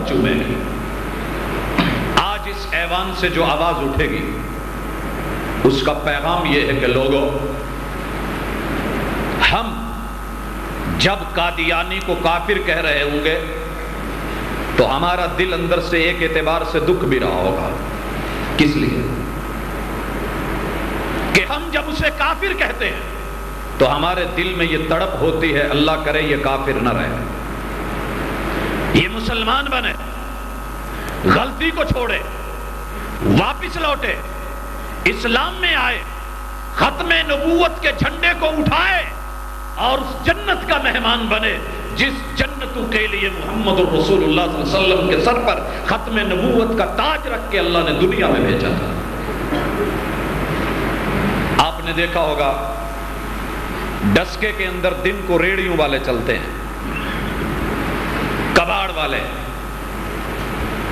چومیں گی۔ آج اس ایوان سے جو آواز اٹھے گی اس کا پیغام یہ ہے کہ لوگوں، ہم جب قادیانی کو کافر کہہ رہے ہوں گے تو ہمارا دل اندر سے ایک اعتبار سے دکھ بھی رہا ہوگا۔ کس لیے؟ کہ ہم جب اسے کافر کہتے ہیں تو ہمارے دل میں یہ تڑپ ہوتی ہے، اللہ کرے یہ کافر نہ رہے، یہ مسلمان بنے، غلطی کو چھوڑے، واپس لوٹے، اسلام میں آئے، ختم نبوت کے جھنڈے کو اٹھائے اور اس جنت کا مہمان بنے جس جنتوں کے لیے محمد رسول اللہ صلی اللہ علیہ وسلم کے سر پر ختم نبوت کا تاج رکھ کے اللہ نے دنیا میں بھیجا تھا۔ آپ نے دیکھا ہوگا ڈسکے کے اندر دن کو ریڑیوں والے چلتے ہیں، کباڑ والے،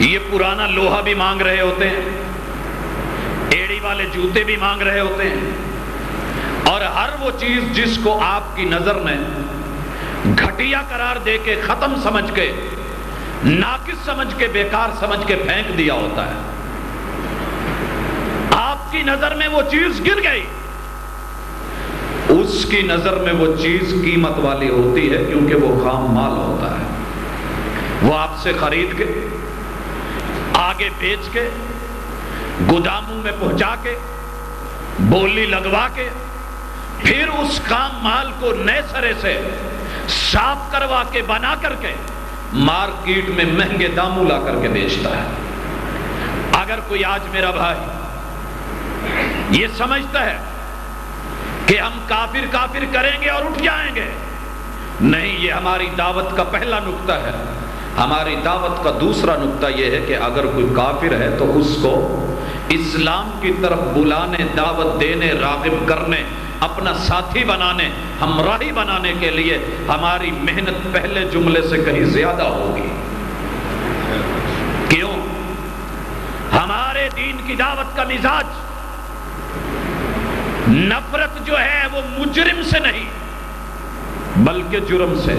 یہ پرانا لوہا بھی مانگ رہے ہوتے ہیں، ایڑی والے جوتے بھی مانگ رہے ہوتے ہیں، اور ہر وہ چیز جس کو آپ کی نظر میں گھٹیا قرار دے کے، ختم سمجھ کے، ناقص سمجھ کے، بیکار سمجھ کے پھینک دیا ہوتا ہے، آپ کی نظر میں وہ چیز گر گئی، اس کی نظر میں وہ چیز قیمت والی ہوتی ہے کیونکہ وہ خام مال ہوتا ہے۔ وہ آپ سے خرید کے، آگے بیچ کے، گوداموں میں پہنچا کے، بولی لگوا کے، پھر اس خام مال کو نئے سرے سے صاف کروا کے، بنا کر کے مارکیٹ میں مہنگے داموں لا کر کے بیچتا ہے۔ اگر کوئی آج میرا بھائی یہ سمجھتا ہے کہ ہم کافر کافر کریں گے اور اٹھ جائیں گے، نہیں، یہ ہماری دعوت کا پہلا نقطہ ہے۔ ہماری دعوت کا دوسرا نقطہ یہ ہے کہ اگر کوئی کافر ہے تو اس کو اسلام کی طرف بلانے، دعوت دینے، راغب کرنے، اپنا ساتھی بنانے، ہمراہی بنانے کے لیے ہماری محنت پہلے جملے سے کہیں زیادہ ہوگی۔ کیوں؟ ہمارے دین کی دعوت کا مزاج نفرت جو ہے وہ مجرم سے نہیں بلکہ جرم سے۔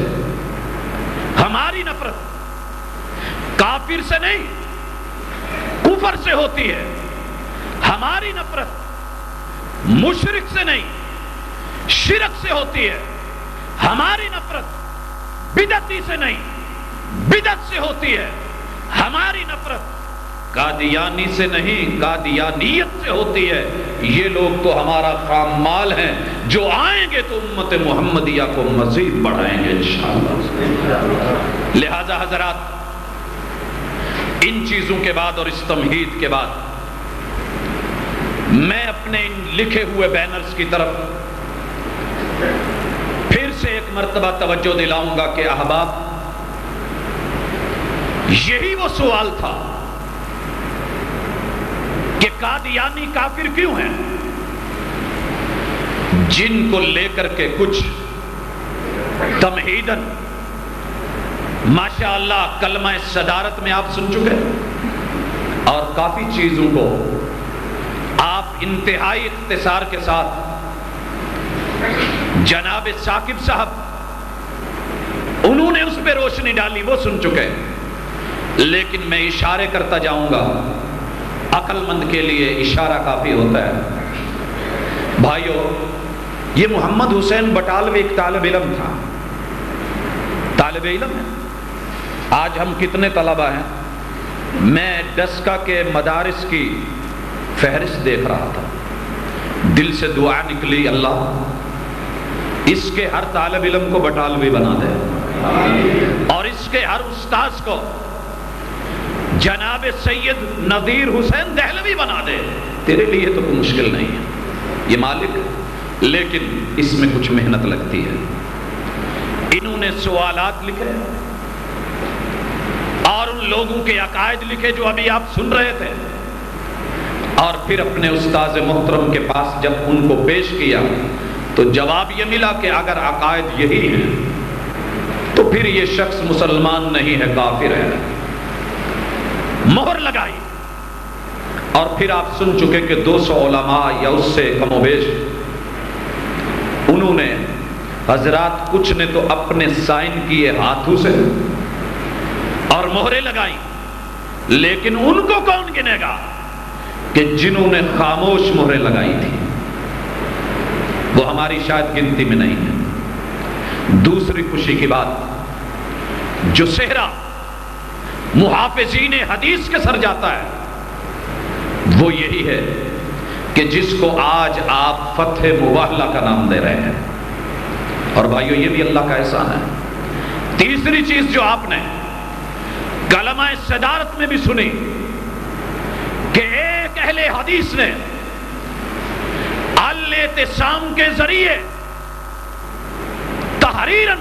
ہماری نفرت کافر سے نہیں، کفر سے ہوتی ہے۔ ہماری نفرت مشرک سے نہیں، شرک سے ہوتی ہے۔ ہماری نفرت بدعتی سے نہیں، بدعت سے ہوتی ہے۔ ہماری نفرت قادیانی سے نہیں، قادیانیت سے ہوتی ہے۔ یہ لوگ تو ہمارا خام مال ہیں، جو آئیں گے تو امت محمدیہ کو مزید بڑھائیں گے انشاءاللہ۔ لہذا حضرات، ان چیزوں کے بعد اور اس تمہید کے بعد میں اپنے ان لکھے ہوئے بینرز کی طرف پھر سے ایک مرتبہ توجہ دلاؤں گا کہ احباب، یہی وہ سوال تھا کہ قادیانی کافر کیوں ہیں، جن کو لے کر کے کچھ تمہیدن ماشاءاللہ کلمہ صدارت میں آپ سن چکے، اور کافی چیزوں کو آپ انتہائی اختصار کے ساتھ جناب ثاقب صاحب انہوں نے اس پہ روشنی ڈالی، وہ سن چکے، لیکن میں اشارے کرتا جاؤں گا۔ عقل مند کے لیے اشارہ کافی ہوتا ہے۔ بھائیو، یہ محمد حسین بٹالوی ایک طالب علم تھا، طالب علم ہے۔ آج ہم کتنے طلبہ ہیں؟ میں ڈسکا کے مدارس کی فہرست دیکھ رہا تھا، دل سے دعا نکلی، اللہ اس کے ہر طالب علم کو بٹالوی بنا دے، اور اس کے ہر استاذ کو جناب سید نذیر حسین دہلوی بنا دے۔ تیرے لیے تو کوئی مشکل نہیں ہے، یہ مالک، لیکن اس میں کچھ محنت لگتی ہے۔ انہوں نے سوالات لکھے اور ان لوگوں کے عقائد لکھے جو ابھی آپ سن رہے تھے، اور پھر اپنے استاذ محترم کے پاس جب ان کو پیش کیا تو جواب یہ ملا کہ اگر عقائد یہی ہیں تو پھر یہ شخص مسلمان نہیں ہے، کافر ہے۔ مہر لگائی، اور پھر آپ سن چکے کہ 200 علماء یا اس سے کم و بیش انہوں نے، حضرات کچھ نے تو اپنے سائن کیے ہاتھوں سے اور مہریں لگائیں، لیکن ان کو کون گنے گا کہ جنہوں نے خاموش مہریں لگائی تھی، وہ ہماری شاید گنتی میں نہیں ہے۔ دوسری خوشی کی بات، جو صحرا محافظین حدیث کے سر جاتا ہے وہ یہی ہے کہ جس کو آج آپ فتح مباہلہ کا نام دے رہے ہیں۔ اور بھائیو یہ بھی اللہ کا احسان ہے۔ تیسری چیز جو آپ نے کلمہ صدارت میں بھی سنی کہ ایک اہل حدیث نے الاعتصام کے ذریعے تحریراً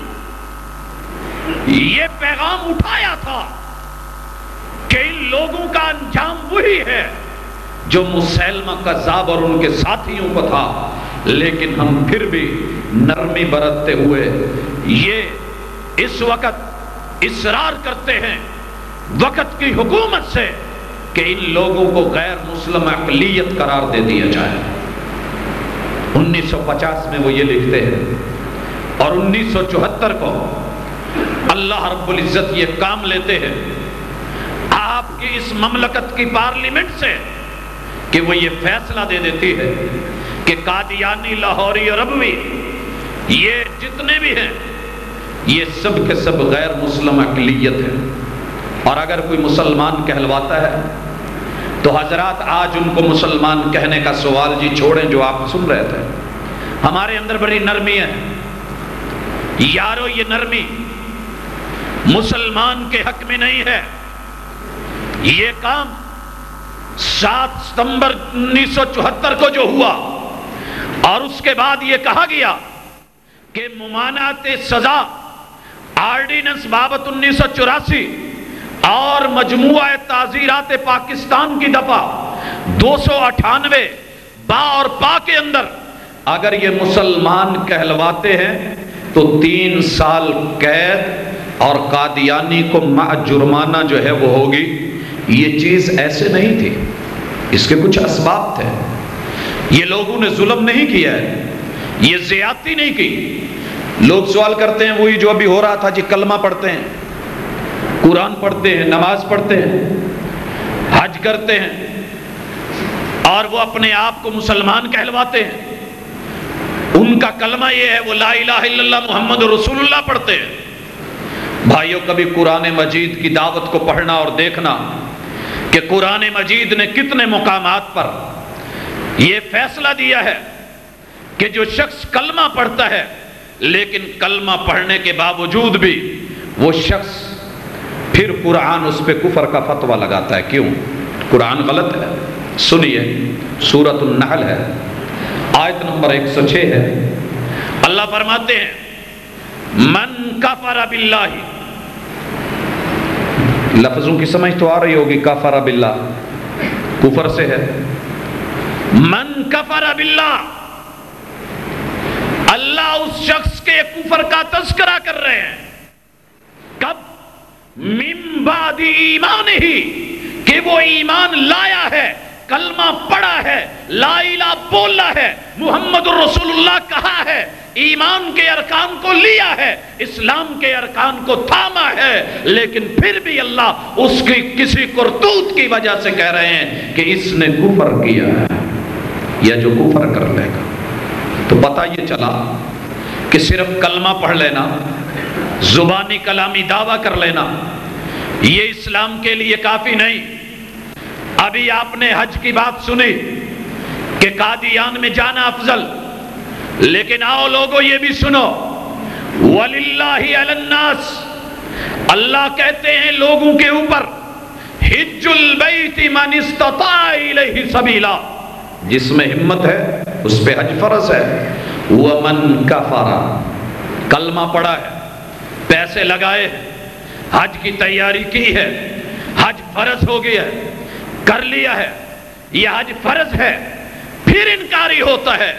یہ پیغام اٹھایا تھا کہ ان لوگوں کا انجام وہی ہے جو مسیلمہ کذاب اور ان کے ساتھیوں کو تھا، لیکن ہم پھر بھی نرمی برتتے ہوئے یہ اس وقت اصرار کرتے ہیں وقت کی حکومت سے کہ ان لوگوں کو غیر مسلم اقلیت قرار دے دیا جائے۔ 1950 میں وہ یہ لکھتے ہیں اور 1974 کو اللہ رب العزت یہ کام لیتے ہیں آپ کی اس مملکت کی پارلیمنٹ سے کہ وہ یہ فیصلہ دے دیتی ہے کہ قادیانی، لاہوری اور ربوی یہ جتنے بھی ہیں یہ سب کے سب غیر مسلم اقلیت ہیں، اور اگر کوئی مسلمان کہلواتا ہے تو حضرات آج ان کو مسلمان کہنے کا سوال جی چھوڑیں جو آپ سن رہے تھے، ہمارے اندر بڑی نرمی ہے یارو، یہ نرمی مسلمان کے حق میں نہیں ہے۔ یہ کام 7 ستمبر 1974 کو جو ہوا اور اس کے بعد یہ کہا گیا کہ ممانعت سزا آرڈیننس بابت 1984 اور مجموعہ تعزیرات پاکستان کی دفعہ 298 با اور پا کے اندر اگر یہ مسلمان کہلواتے ہیں تو 3 سال قید اور قادیانی کو جرمانہ جو ہے وہ ہوگی۔ یہ چیز ایسے نہیں تھی، اس کے کچھ اسباب تھے۔ یہ لوگوں نے ظلم نہیں کیا ہے، یہ زیادتی نہیں کی۔ لوگ سوال کرتے ہیں وہی جو ابھی ہو رہا تھا جی، کلمہ پڑھتے ہیں، قرآن پڑھتے ہیں، نماز پڑھتے ہیں، حج کرتے ہیں اور وہ اپنے آپ کو مسلمان کہلواتے ہیں، ان کا کلمہ یہ ہے وہ لا الہ الا اللہ محمد رسول اللہ پڑھتے ہیں۔ بھائیو کبھی قرآن مجید کی دعوت کو پڑھنا اور دیکھنا کہ قرآن مجید نے کتنے مقامات پر یہ فیصلہ دیا ہے کہ جو شخص کلمہ پڑھتا ہے لیکن کلمہ پڑھنے کے باوجود بھی وہ شخص پھر قرآن اس پہ کفر کا فتویٰ لگاتا ہے، کیوں؟ قرآن غلط ہے۔ سنیے، سورۃ النحل ہے، آیت نمبر 106 ہے۔ اللہ فرماتے ہیں من کفر باللہ، لفظوں کی سمجھ تو آ رہی ہوگی، کفر باللہ کفر سے ہے۔ من کفر باللہ، اللہ اس شخص کے کفر کا تذکرہ کر رہے ہیں، کب؟ من بعد ایمانہ، کہ وہ ایمان لایا ہے، کلمہ پڑھا ہے، لا الہ بولا ہے، محمد رسول اللہ کہا ہے، ایمان کے ارکان کو لیا ہے، اسلام کے ارکان کو تھاما ہے، لیکن پھر بھی اللہ اس کی کسی کرتوت کی وجہ سے کہہ رہے ہیں کہ اس نے کفر کیا ہے، یا جو کفر کر لے گا۔ تو پتہ یہ چلا کہ صرف کلمہ پڑھ لینا، زبانی کلامی دعویٰ کر لینا یہ اسلام کے لیے کافی نہیں۔ ابھی آپ نے حج کی بات سنی کہ قادیان میں جانا افضل، لیکن آؤ لوگوں یہ بھی سنو، وَلِلَّهِ عَلَى النَّاسِ، اللہ کہتے ہیں لوگوں کے اوپر، حج البیت من استطاع الیہ سبیلا، جس میں ہمت ہے اس پہ حج فرض ہے۔ وَمَن كَفَرَ، کلمہ پڑھا ہے، پیسے لگائے، حج کی تیاری کی ہے، حج فرض ہو گیا ہے، کر لیا ہے، یہ حج فرض ہے، پھر انکاری ہوتا ہے